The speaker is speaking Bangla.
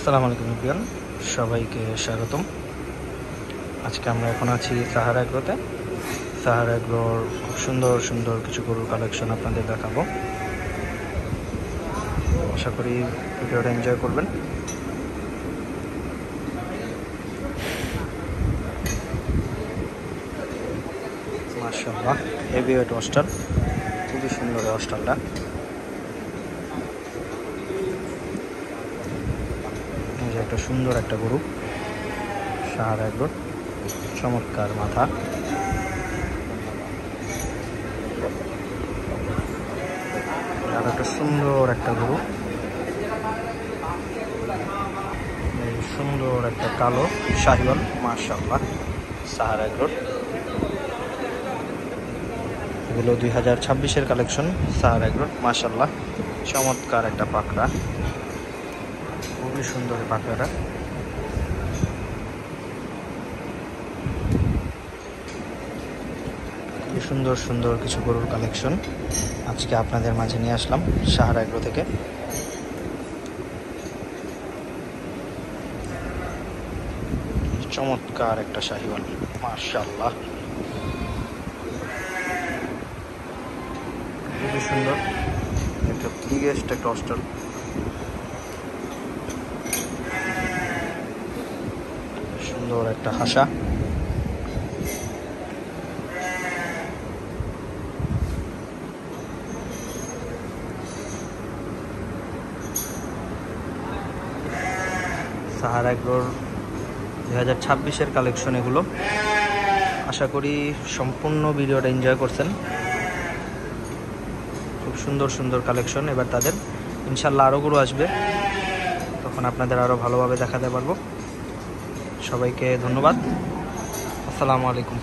আসসালামু আলাইকুম এভরিওয়ান, সবাইকে স্বাগতম। আজকে আমরা এখন আছি সাহারা এগ্রোতে। সাহারা এগ্রোর খুব সুন্দর সুন্দর কিছু গরুর কালেকশন আপনাদের দেখাবো। আশা করি ভিডিওটা এনজয় করবেন। মাশাআল্লাহ, হেভি ওয়েট অস্টাল, খুবই সুন্দর অস্টালটা। এই যে একটা সুন্দর একটা গরু, সাহারা এগ্রোর, চমৎকার মাথা। আর একটা সুন্দর একটা গরু, এই সুন্দর একটা কালো শাহিওয়াল, মাশাআল্লাহ, সাহারা এগ্রোর। এগুলো 2026-এর কালেকশন সাহারা এগ্রোর। মাশাআল্লাহ, চমৎকার একটা পাকড়া, খুবই সুন্দর পাকড়াটা। খুবই সুন্দর সুন্দর কিছু গরুর কালেকশন আজকে আপনাদের মাঝে নিয়ে আসলাম সাহারা এগ্রো থেকে। চমৎকার একটা শাহিওয়াল, মাশাআল্লাহ, খুবই সুন্দর একটা বিগেস্ট একটা অস্টাল। সুন্দর একটা হাসা, সাহারা এগ্রোর 2026-এর কালেকশন এগুলো। আশা করি সম্পূর্ণ ভিডিওটা এনজয় করছেন। খুব সুন্দর সুন্দর কালেকশন। এবার তাদের ইনশাল্লাহ আরও গরু আসবে, তখন আপনাদের আরও ভালোভাবে দেখাতে পারবো। সবাইকে ধন্যবাদ। আসসালামু আলাইকুম।